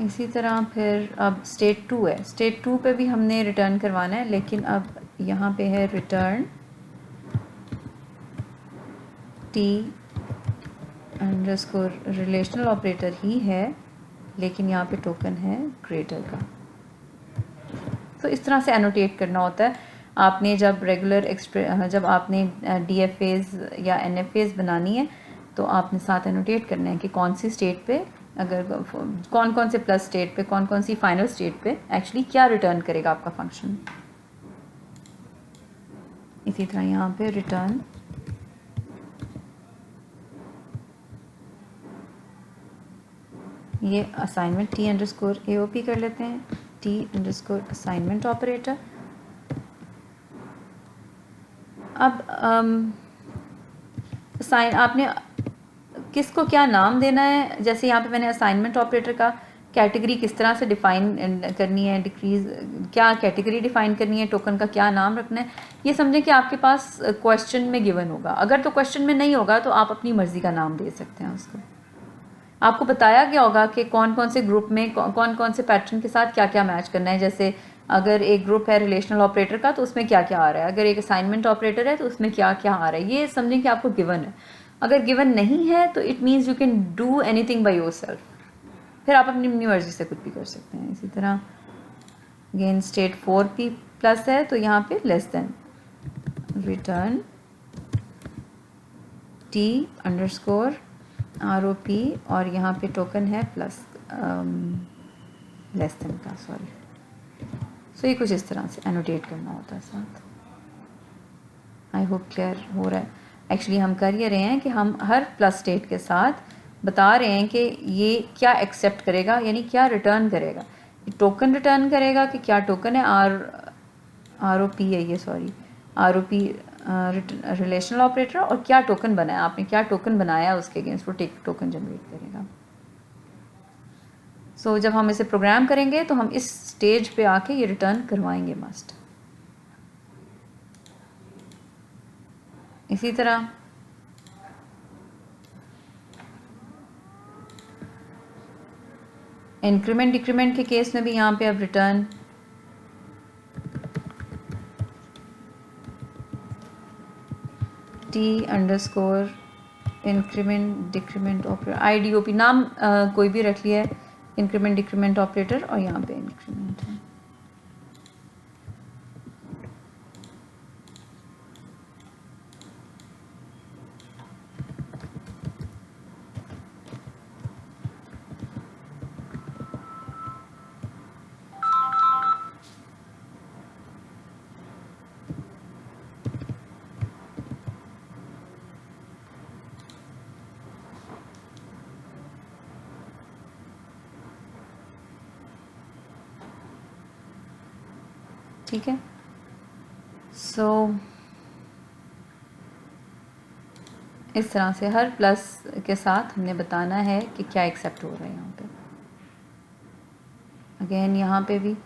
इसी तरह फिर अब स्टेट 2 है, स्टेट 2 पे भी हमने रिटर्न करवाना है, लेकिन अब यहाँ पे है return T underscore relational operator ही है लेकिन यहाँ पे टोकन है ग्रेटर का। तो इस तरह से एनोटेट करना होता है आपने जब जब आपने DFAs या NFAs बनानी है तो आपने साथ एनोटेट करना है कि कौन सी स्टेट पे अगर कौन कौन से प्लस स्टेट पे कौन कौन सी फाइनल स्टेट पे एक्चुअली क्या रिटर्न करेगा आपका फंक्शन। इसी तरह यहाँ पे रिटर्न ये असाइनमेंट टी अंडरस्कोर AOP कर लेते हैं, टी अंडरस्कोर असाइनमेंट ऑपरेटर। अब आपने किसको क्या नाम देना है, जैसे यहाँ पे मैंने असाइनमेंट ऑपरेटर का कैटेगरी किस तरह से डिफ़ाइन करनी है, डिक्रीज क्या कैटेगरी डिफ़ाइन करनी है, टोकन का क्या नाम रखना है, ये समझें कि आपके पास क्वेश्चन में गिवन होगा। अगर तो क्वेश्चन में नहीं होगा तो आप अपनी मर्ज़ी का नाम दे सकते हैं उसको। आपको बताया गया होगा कि कौन कौन से ग्रुप में कौन कौन से पैटर्न के साथ क्या क्या मैच करना है। जैसे अगर एक ग्रुप है रिलेशनल ऑपरेटर का तो उसमें क्या क्या आ रहा है, अगर एक असाइनमेंट ऑपरेटर है तो उसमें क्या क्या आ रहा है, ये समझें कि आपको गिवन है। अगर गिवन नहीं है तो it means you can do anything by yourself, फिर आप अपनी मर्जी से कुछ भी कर सकते हैं। इसी तरह अगेन स्टेट 4 p प्लस है तो यहाँ पे less than return T underscore ROP और यहाँ पे टोकन है प्लस लेस देन का, सॉरी। सो ये कुछ इस तरह से एनोटेट करना होता है साथ। आई होप क्लियर हो रहा है। एक्चुअली हम कर ये रहे हैं कि हम हर प्लस स्टेट के साथ बता रहे हैं कि ये क्या एक्सेप्ट करेगा, यानी क्या रिटर्न करेगा। टोकन रिटर्न करेगा कि क्या टोकन है, ROP है ये, सॉरी ROP रिलेशनल ऑपरेटर, और क्या टोकन बनाया आपने, क्या टोकन बनाया उसके अगेंस्ट वो टोकन जनरेट करेगा। सो जब हम इसे प्रोग्राम करेंगे तो हम इस स्टेज पे आके ये रिटर्न करवाएंगे मस्ट। इसी तरह इंक्रीमेंट डिक्रीमेंट के केस में भी यहाँ पे अब return T underscore increment decrement operator, IDOP नाम कोई भी रख लिया है, इंक्रीमेंट डिक्रीमेंट ऑपरेटर, और यहाँ पे इंक्रीमेंट है। ठीक है, सो इस तरह से हर प्लस के साथ हमने बताना है कि क्या एक्सेप्ट हो रहा है यहाँ पे। अगेन यहाँ पे भी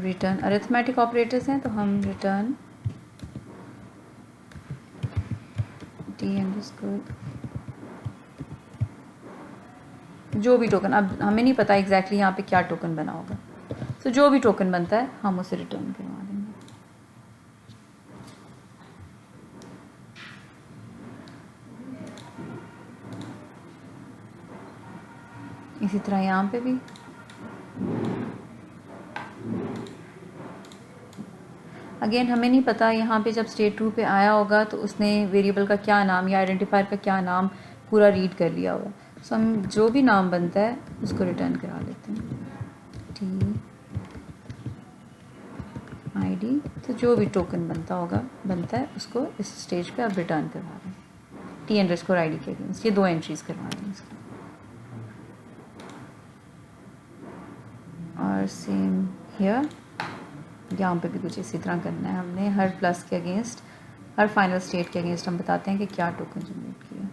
रिटर्न अरिथमेटिक ऑपरेटर्स हैं, तो हम रिटर्न T अंडरस्कोर जो भी टोकन, अब हमें नहीं पता एग्जैक्टली यहाँ पे क्या टोकन बना होगा, तो जो भी टोकन बनता है हम उसे रिटर्न करवा देंगे। इसी तरह यहाँ पे भी अगेन हमें नहीं पता यहाँ पे जब स्टेट 2 पे आया होगा तो उसने वेरिएबल का क्या नाम या आइडेंटिफायर का क्या नाम पूरा रीड कर लिया होगा। सो हम जो भी नाम बनता है उसको रिटर्न करा लेते हैं, TID। तो जो भी टोकन बनता है उसको इस स्टेज पे अब रिटर्न करवा रहे हैं T अंडरस्कोर ID के अगेंस्ट। ये 2 एंट्रीज करवा रहे हैं इसको। और सेम हियर, यहाँ पे भी कुछ इसी तरह करना है हमने। हर प्लस के अगेंस्ट, हर फाइनल स्टेट के अगेंस्ट हम बताते हैं कि क्या टोकन जनरेट किया।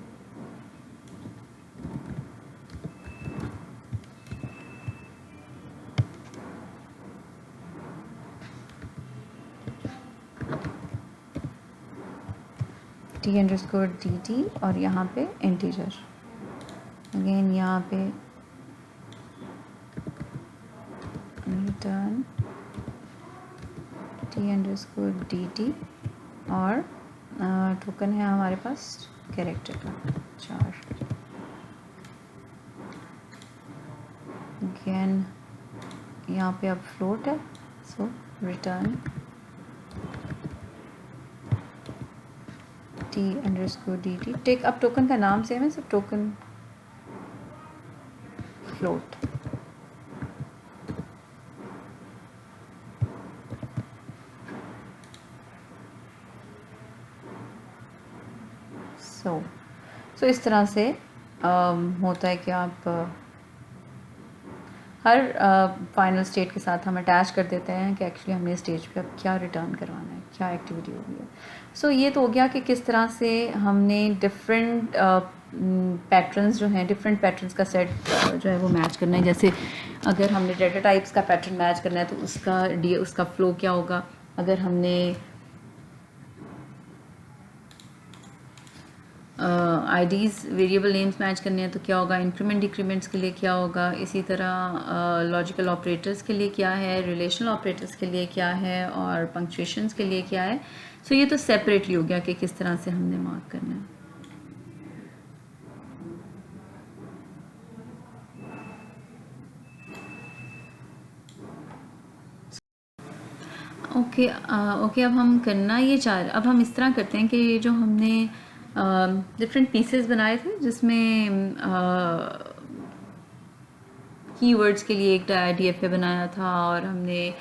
T अंडरस्कोर DT और यहाँ पे इंटीजर। अगेन यहाँ पे रिटर्न T अंडरस्कोर DT और टोकन है हमारे पास कैरेक्टर का 4। अगेन यहाँ पे अब फ्लोट है, so return T underscore DT। Take, अब टोकन का नाम सेम है, सब टोकन फ्लोट। सो इस तरह से होता है कि आप हर फाइनल स्टेट के साथ हम अटैच कर देते हैं कि एक्चुअली हमने स्टेज पे अब क्या रिटर्न करवाना है, क्या एक्टिविटी होगी है। सो ये तो हो गया कि किस तरह से हमने डिफरेंट पैटर्न्स जो हैं, डिफरेंट पैटर्न्स का सेट जो है वो मैच करना है। जैसे अगर हमने डेटा टाइप्स का पैटर्न मैच करना है तो उसका फ्लो क्या होगा। अगर हमने IDs वेरिएबल नेम्स मैच करने हैं तो क्या होगा, इंक्रीमेंट डिक्रीमेंट्स के लिए क्या होगा, इसी तरह लॉजिकल ऑपरेटर्स के लिए क्या है, रिलेशनल ऑपरेटर्स के लिए क्या है, और पंक्चुएशंस के लिए क्या है। सो ये तो सेपरेटली हो गया कि किस तरह से हमने मार्क करना है। ओके ओके, अब हम करना ये अब हम इस तरह करते हैं कि ये जो हमने डिफरेंट पीसेस बनाए थे जिसमें कीवर्ड्स के लिए एक DFA बनाया था और हमने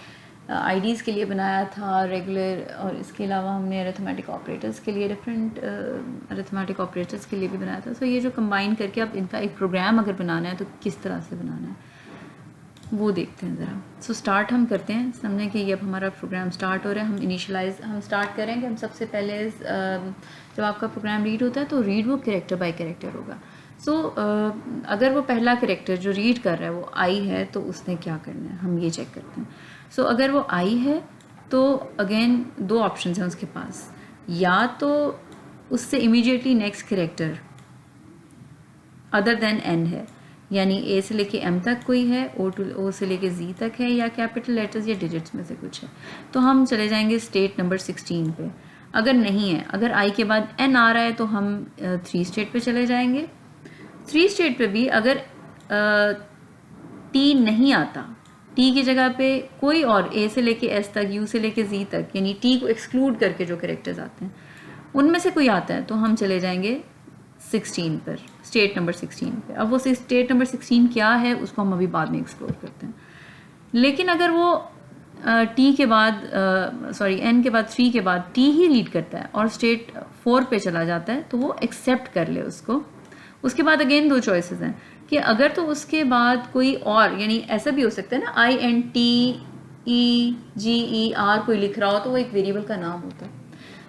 आईडीज़ के लिए बनाया था रेगुलर, और इसके अलावा हमने अरिथमेटिक ऑपरेटर्स के लिए डिफरेंट अरिथमेटिक ऑपरेटर्स के लिए भी बनाया था। सो ये जो कंबाइन करके अब इनका एक प्रोग्राम अगर बनाना है तो किस तरह से बनाना है वो देखते हैं ज़रा। सो स्टार्ट हम करते हैं, समझें कि ये अब हमारा प्रोग्राम स्टार्ट हो रहा है। हम स्टार्ट करेंगे। हम सबसे पहले जब आपका प्रोग्राम रीड होता है तो रीड वो कैरेक्टर बाय कैरेक्टर होगा। सो अगर वो पहला कैरेक्टर जो रीड कर रहा है वो आई है तो उसने क्या करना है, हम ये चेक करते हैं। सो अगर वो आई है तो अगेन दो ऑप्शन हैं उसके पास, या तो उससे immediately next character other than N है, यानी ए से लेके एम तक कोई है, ओ से लेके जी तक है, या कैपिटल लेटर्स या डिजिट्स में से कुछ है, तो हम चले जाएंगे स्टेट नंबर 16 पे। अगर नहीं है, अगर आई के बाद एन आ रहा है तो हम 3 स्टेट पे चले जाएंगे। 3 स्टेट पे भी अगर टी नहीं आता, टी की जगह पे कोई और ए से लेके एस तक, यू से लेके जी तक, यानी टी को एक्सक्लूड करके जो कैरेक्टर्स आते हैं उनमें से कोई आता है तो हम चले जाएंगे 16 पर, स्टेट नंबर 16 पे। अब वो स्टेट नंबर 16 क्या है उसको हम अभी बाद में एक्सप्लोर करते हैं। लेकिन अगर वो टी के बाद एन के बाद 3 के बाद टी ही रीड करता है और स्टेट 4 पे चला जाता है तो वो एक्सेप्ट कर ले उसको। उसके बाद अगेन 2 चॉइसेस हैं कि अगर तो उसके बाद कोई और, यानी ऐसा भी हो सकता है ना INTEGER कोई लिख रहा हो तो वो एक वेरिएबल का नाम होता है।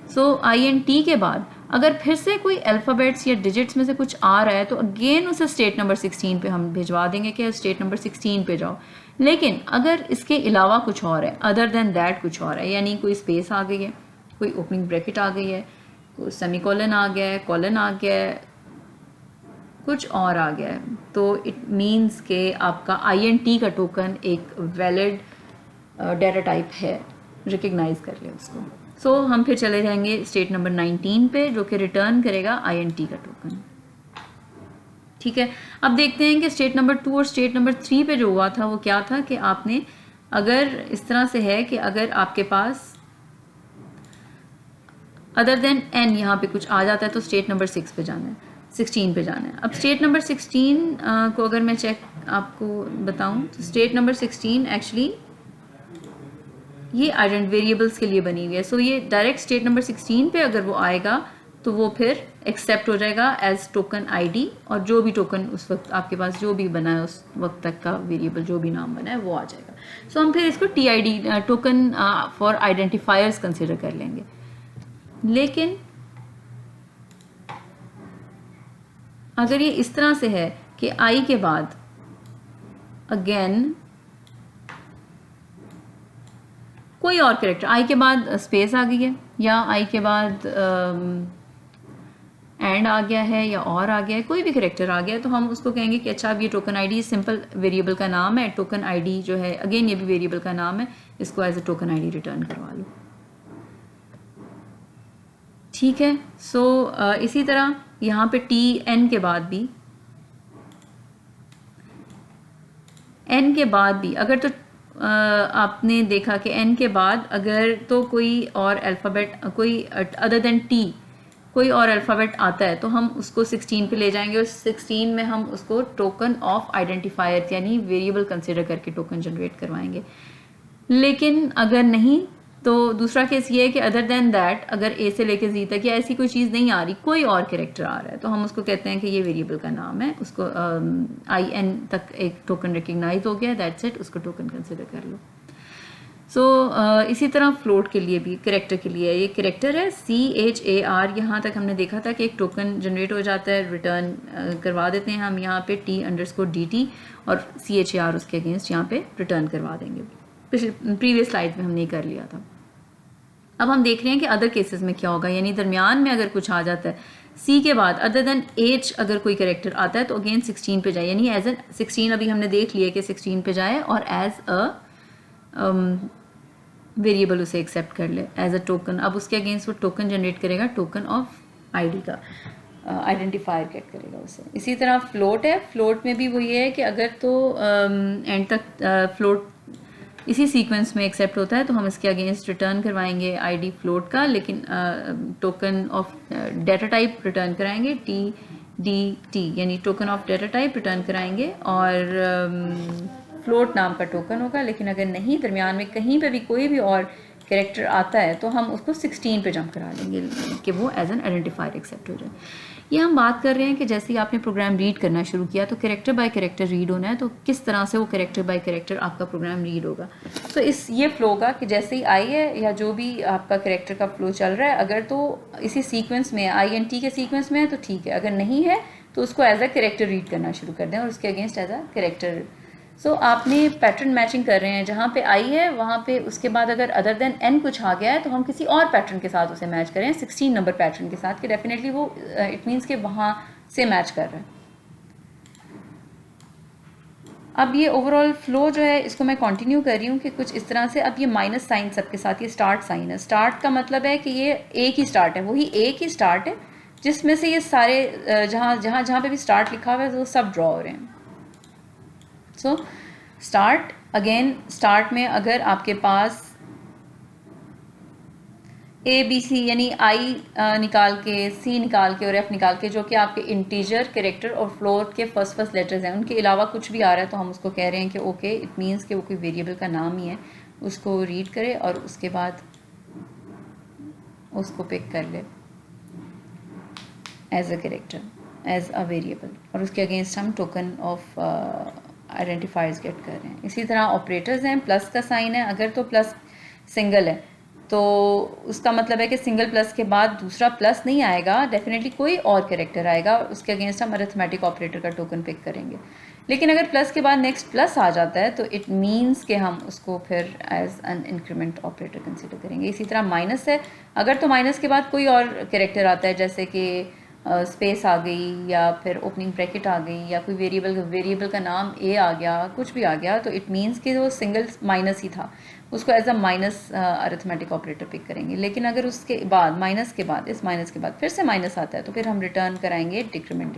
सो INT के बाद अगर फिर से कोई अल्फ़ाबेट्स या डिजिट्स में से कुछ आ रहा है तो अगेन उसे स्टेट नंबर 16 पे हम भिजवा देंगे कि स्टेट नंबर 16 पे जाओ। लेकिन अगर इसके अलावा कुछ और है, अदर देन दैट कुछ और है, यानी कोई स्पेस आ गई है, कोई ओपनिंग ब्रैकेट आ गई है, कोई सेमीकोलन आ गया है, कॉलन आ गया है, कुछ और आ गया है, तो इट मीन्स के आपका INT का टोकन एक वैलिड डाटा टाइप है, रिकग्नाइज कर ले उसको। सो हम फिर चले जाएंगे स्टेट नंबर 19 पे जो कि रिटर्न करेगा INT का टोकन। ठीक है, अब देखते हैं कि स्टेट नंबर 2 और स्टेट नंबर 3 पे जो हुआ था वो क्या था कि आपने, अगर इस तरह से है कि अगर आपके पास अदर देन एन यहाँ पे कुछ आ जाता है तो स्टेट नंबर 16 पे जाना है। अब स्टेट नंबर 16 को अगर मैं आपको बताऊं तो स्टेट नंबर 16 एक्चुअली ये आइडेंट वेरिएबल्स के लिए बनी हुई है। सो ये डायरेक्ट स्टेट नंबर 16 पे अगर वो आएगा तो वो फिर एक्सेप्ट हो जाएगा एज टोकन ID, और जो भी टोकन उस वक्त आपके पास जो भी बना है उस वक्त तक का वेरिएबल जो भी नाम बना है वो आ जाएगा। सो हम फिर इसको TID token for identifiers consider कर लेंगे। लेकिन अगर ये इस तरह से है कि आई के बाद अगेन कोई और कैरेक्टर, आई के बाद स्पेस आ गई है, या आई के बाद एंड आ गया है, या और आ गया है, कोई भी कैरेक्टर आ गया है, तो हम उसको कहेंगे कि अच्छा अब ये टोकन ID सिंपल वेरिएबल का नाम है, टोकन ID जो है अगेन ये भी वेरिएबल का नाम है, इसको as a token ID return करवा लो। ठीक है, सो इसी तरह यहाँ पे TN के बाद भी, N के बाद भी अगर तो आपने देखा कि N के बाद अगर तो कोई और अल्फ़ाबेट, कोई अदर देन T कोई और अल्फ़ाबेट आता है तो हम उसको 16 पे ले जाएंगे और 16 में हम उसको टोकन ऑफ आइडेंटिफायर यानी वेरिएबल कंसिडर करके टोकन जनरेट करवाएंगे। लेकिन अगर नहीं तो दूसरा केस ये है कि अदर देन दैट अगर A से लेके Z तक या ऐसी कोई चीज़ नहीं आ रही, कोई और कैरेक्टर आ रहा है, तो हम उसको कहते हैं कि ये वेरिएबल का नाम है, उसको IN तक एक टोकन रिकग्नाइज हो गया, दैट्स इट, उसको टोकन कंसिडर कर लो। सो इसी तरह फ्लोट के लिए भी, कैरेक्टर के लिए ये कैरेक्टर है CHAR, यहाँ तक हमने देखा था कि एक टोकन जनरेट हो जाता है, रिटर्न करवा देते हैं हम यहाँ पे T_DT और CHAR उसके अगेंस्ट यहाँ पे रिटर्न करवा देंगे। प्रीवियस स्लाइड में हमने ये कर लिया था। अब हम देख रहे हैं कि अदर केसेस में क्या होगा, यानी दरमियान में अगर कुछ आ जाता है, C के बाद अदर देन H अगर कोई कैरेक्टर आता है तो अगेन 16 पे जाए, यानी एज ए 16 अभी हमने देख लिया कि 16 पे जाए और एज अ वेरिएबल उसे एक्सेप्ट कर ले एज अ टोकन। अब उसके अगेंस्ट वो टोकन जनरेट करेगा, टोकन ऑफ ID का आइडेंटिफायर गेट करेगा उसे। इसी तरह फ्लोट है, फ्लोट में भी वो ये है कि अगर तो एंड तक फ्लोट इसी सीक्वेंस में एक्सेप्ट होता है तो हम इसके अगेंस्ट रिटर्न करवाएंगे आईडी फ्लोट का, लेकिन token of data type return कराएंगे TDT, यानी token of data type return कराएंगे और फ्लोट नाम का टोकन होगा। लेकिन अगर नहीं, दरमियान में कहीं पे भी कोई भी और कैरेक्टर आता है तो हम उसको 16 पे जंप करा देंगे कि वो एज एन आइडेंटिफायर एक्सेप्ट हो जाए। ये हम बात कर रहे हैं कि जैसे ही आपने प्रोग्राम रीड करना शुरू किया तो कैरेक्टर बाय कैरेक्टर रीड होना है, तो किस तरह से वो कैरेक्टर बाय कैरेक्टर आपका प्रोग्राम रीड होगा। तो ये फ्लो होगा कि जैसे ही आई है या जो भी आपका कैरेक्टर का फ्लो चल रहा है, अगर तो इसी सीक्वेंस में INT के सीक्वेंस में है तो ठीक है, अगर नहीं है तो उसको एज अ कैरेक्टर रीड करना शुरू कर दें और उसके अगेंस्ट एज अ कैरेक्टर। सो आपने पैटर्न मैचिंग कर रहे हैं, जहाँ पे आई है वहाँ पे उसके बाद अगर अदर देन n कुछ आ गया है तो हम किसी और पैटर्न के साथ उसे मैच करें, 16 नंबर पैटर्न के साथ, कि डेफिनेटली वो इट मीन्स कि वहाँ से मैच कर रहा है। अब ये ओवरऑल फ्लो जो है इसको मैं कंटिन्यू कर रही हूँ कि कुछ इस तरह से। अब ये माइनस साइन सबके साथ, ये स्टार्ट साइन है। स्टार्ट का मतलब है कि ये एक ही स्टार्ट है, वही एक ही स्टार्ट है जिसमें से ये सारे जहाँ जहाँ जहाँ पे भी स्टार्ट लिखा हुआ है वो सब ड्रॉ हो रहे हैं। सो स्टार्ट अगेन, स्टार्ट में अगर आपके पास ABC यानी I निकाल के, C निकाल के और F निकाल के, जो कि आपके इंटीजर कैरेक्टर और फ्लोर के फर्स्ट लेटर्स हैं, उनके अलावा कुछ भी आ रहा है तो हम उसको कह रहे हैं कि ओके, इट मीन्स कि वो कोई वेरिएबल का नाम ही है, उसको रीड करे और उसके बाद उसको पिक कर ले as a character, as a variable, और उसके अगेंस्ट हम टोकन ऑफ आइडेंटिफायर्स गेट कर रहे हैं। इसी तरह ऑपरेटर्स हैं, प्लस का साइन है, अगर तो प्लस सिंगल है तो उसका मतलब है कि सिंगल प्लस के बाद दूसरा प्लस नहीं आएगा, डेफिनेटली कोई और कैरेक्टर आएगा, उसके अगेंस्ट हम अरिथमेटिक ऑपरेटर का टोकन पिक करेंगे। लेकिन अगर प्लस के बाद नेक्स्ट प्लस आ जाता है तो इट मीन्स कि हम उसको फिर as an increment operator consider करेंगे। इसी तरह माइनस है, अगर तो माइनस के बाद कोई और कैरेक्टर आता है, जैसे कि स्पेस आ गई या फिर ओपनिंग ब्रैकेट आ गई या कोई वेरिएबल का नाम A आ गया, कुछ भी आ गया, तो इट मीन्स कि वो सिंगल माइनस ही था, उसको as a minus arithmetic operator pick करेंगे। लेकिन अगर उसके बाद माइनस के बाद, इस माइनस के बाद फिर से माइनस आता है तो फिर हम रिटर्न कराएंगे डिक्रीमेंट।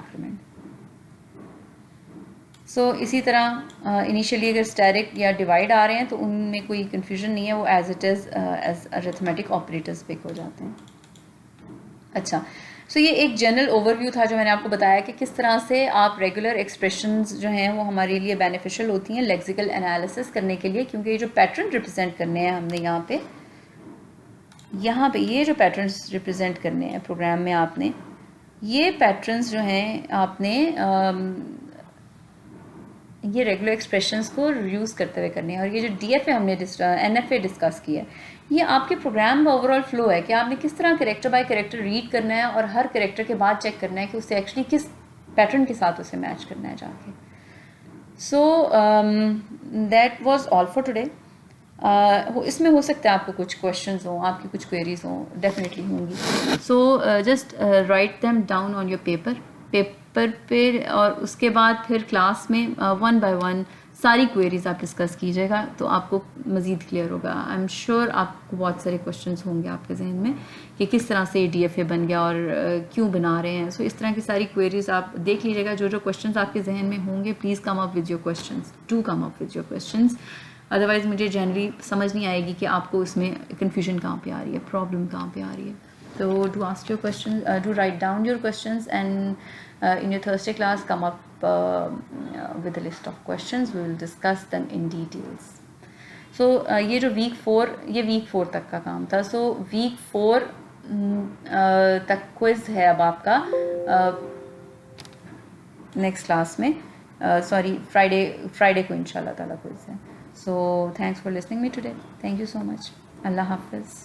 सो इसी तरह इनिशियली अगर स्टैटिक या डिवाइड आ रहे हैं तो उनमें कोई कन्फ्यूजन नहीं है, वो as it is as arithmetic operators pick हो जाते हैं। अच्छा, सो ये एक जनरल ओवरव्यू था जो मैंने आपको बताया कि किस तरह से आप रेगुलर एक्सप्रेशंस जो हैं वो हमारे लिए बेनिफिशियल होती हैं लेक्सिकल एनालिसिस करने के लिए, क्योंकि ये जो पैटर्न रिप्रेजेंट करने हैं हमने यहाँ पे ये जो पैटर्न्स रिप्रेजेंट करने हैं प्रोग्राम में, आपने ये पैटर्न्स जो हैं आपने ये रेगुलर एक्सप्रेशंस को यूज़ करते हुए करने हैं। और ये जो DFA हमने NFA डिस्कस किया है, ये आपके प्रोग्राम का ओवरऑल फ्लो है कि आपने किस तरह कैरेक्टर बाय कैरेक्टर रीड करना है और हर कैरेक्टर के बाद चेक करना है कि उससे एक्चुअली किस पैटर्न के साथ उसे मैच करना है जाके। So that was all for today. इसमें हो सकता है आपको कुछ क्वेश्चंस हों, आपकी कुछ क्वेरीज हों, डेफिनेटली होंगी। So just write them down on your paper पे, और उसके बाद फिर क्लास में 1 by 1 सारी क्वेरीज आप डिस्कस कीजिएगा तो आपको मज़ीद क्लियर होगा। आई एम श्योर आपको बहुत सारे क्वेश्चंस होंगे आपके जहन में कि किस तरह से DFA बन गया और क्यों बना रहे हैं। सो इस तरह की सारी क्वेरीज आप देख लीजिएगा। जो जो क्वेश्चंस आपके जहन में होंगे, please come up with your questions, do come up with your questions, otherwise मुझे जनरली समझ नहीं आएगी कि आपको इसमें कन्फ्यूजन कहाँ पे आ रही है, प्रॉब्लम कहाँ पे आ रही है। So do ask your questions, do write down your questions, and in your Thursday class come up with a list of questions. We will discuss them in details. So ये जो week 4, ये week 4 तक का काम था। So week 4 तक quiz है अब आपका next class में, sorry Friday को इंशाल्लाह ताला quiz है। So thanks for listening me today. Thank you so much. Allah Hafiz.